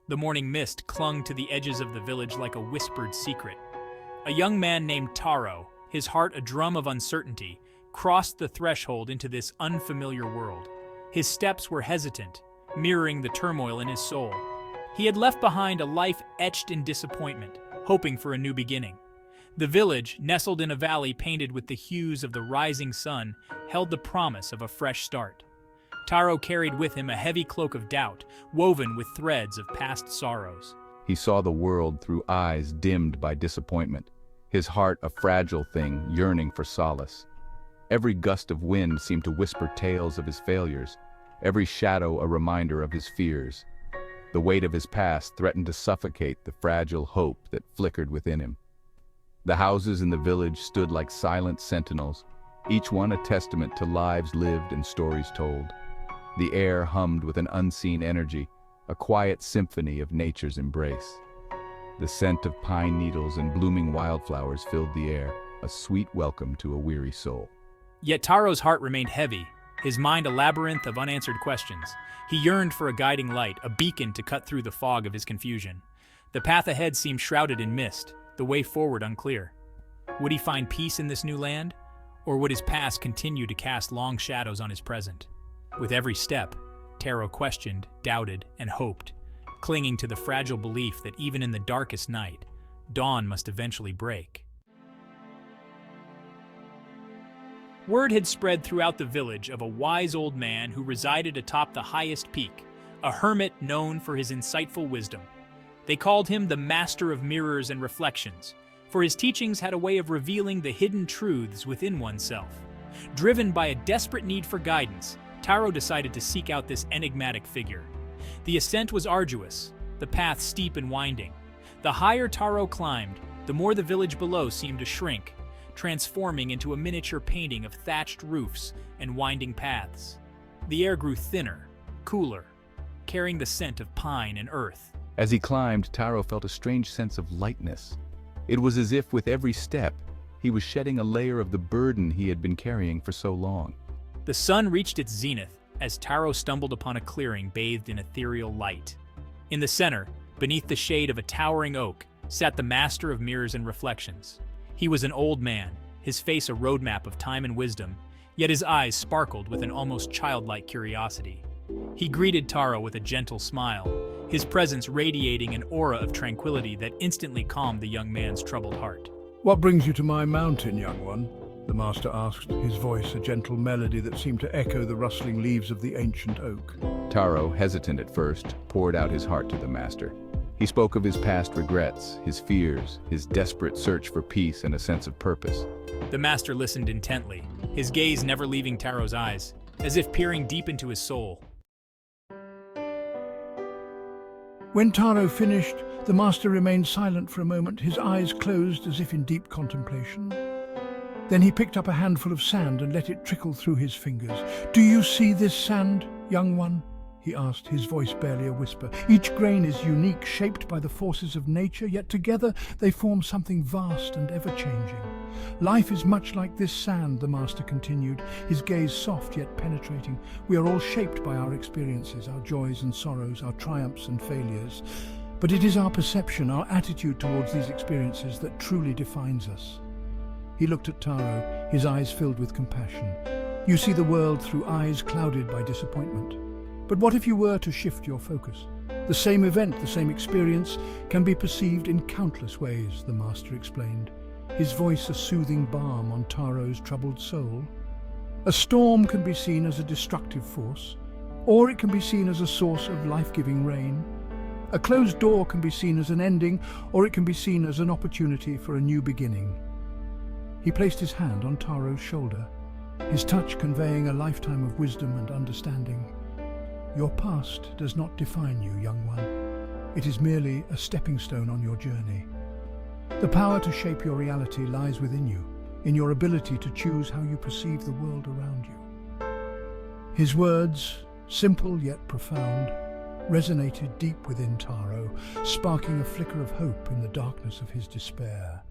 The morning mist clung to the edges of the village like a whispered secret. A young man named Taro, his heart a drum of uncertainty, crossed the threshold into this unfamiliar world. His steps were hesitant, mirroring the turmoil in his soul. He had left behind a life etched in disappointment, hoping for a new beginning. The village, nestled in a valley painted with the hues of the rising sun, held the promise of a fresh start. Taro carried with him a heavy cloak of doubt, woven with threads of past sorrows. He saw the world through eyes dimmed by disappointment, his heart a fragile thing yearning for solace. Every gust of wind seemed to whisper tales of his failures, every shadow a reminder of his fears. The weight of his past threatened to suffocate the fragile hope that flickered within him. The houses in the village stood like silent sentinels, each one a testament to lives lived and stories told. The air hummed with an unseen energy, a quiet symphony of nature's embrace. The scent of pine needles and blooming wildflowers filled the air, a sweet welcome to a weary soul. Yet Taro's heart remained heavy, his mind a labyrinth of unanswered questions. He yearned for a guiding light, a beacon to cut through the fog of his confusion. The path ahead seemed shrouded in mist, the way forward unclear. Would he find peace in this new land? Or would his past continue to cast long shadows on his present? With every step, Taro questioned, doubted, and hoped, clinging to the fragile belief that even in the darkest night, dawn must eventually break. Word had spread throughout the village of a wise old man who resided atop the highest peak, a hermit known for his insightful wisdom. They called him the Master of Mirrors and Reflections, for his teachings had a way of revealing the hidden truths within oneself. Driven by a desperate need for guidance, Taro decided to seek out this enigmatic figure. The ascent was arduous, the path steep and winding. The higher Taro climbed, the more the village below seemed to shrink, transforming into a miniature painting of thatched roofs and winding paths. The air grew thinner, cooler, carrying the scent of pine and earth. As he climbed, Taro felt a strange sense of lightness. It was as if with every step, he was shedding a layer of the burden he had been carrying for so long. The sun reached its zenith as Taro stumbled upon a clearing bathed in ethereal light. In the center, beneath the shade of a towering oak, sat the Master of Mirrors and Reflections. He was an old man, his face a roadmap of time and wisdom, yet his eyes sparkled with an almost childlike curiosity. He greeted Taro with a gentle smile, his presence radiating an aura of tranquility that instantly calmed the young man's troubled heart. "What brings you to my mountain, young one?" the master asked, his voice a gentle melody that seemed to echo the rustling leaves of the ancient oak. Taro, hesitant at first, poured out his heart to the master. He spoke of his past regrets, his fears, his desperate search for peace and a sense of purpose. The master listened intently, his gaze never leaving Taro's eyes, as if peering deep into his soul. When Taro finished, the master remained silent for a moment, his eyes closed as if in deep contemplation. Then he picked up a handful of sand and let it trickle through his fingers. "Do you see this sand, young one?" he asked, his voice barely a whisper. "Each grain is unique, shaped by the forces of nature, yet together they form something vast and ever-changing. Life is much like this sand," the master continued, his gaze soft yet penetrating. "We are all shaped by our experiences, our joys and sorrows, our triumphs and failures. But it is our perception, our attitude towards these experiences that truly defines us." He looked at Taro, his eyes filled with compassion. "You see the world through eyes clouded by disappointment. But what if you were to shift your focus? The same event, the same experience, can be perceived in countless ways," the master explained, his voice a soothing balm on Taro's troubled soul. "A storm can be seen as a destructive force, or it can be seen as a source of life-giving rain. A closed door can be seen as an ending, or it can be seen as an opportunity for a new beginning." He placed his hand on Taro's shoulder, his touch conveying a lifetime of wisdom and understanding. "Your past does not define you, young one. It is merely a stepping stone on your journey. The power to shape your reality lies within you, in your ability to choose how you perceive the world around you." His words, simple yet profound, resonated deep within Taro, sparking a flicker of hope in the darkness of his despair.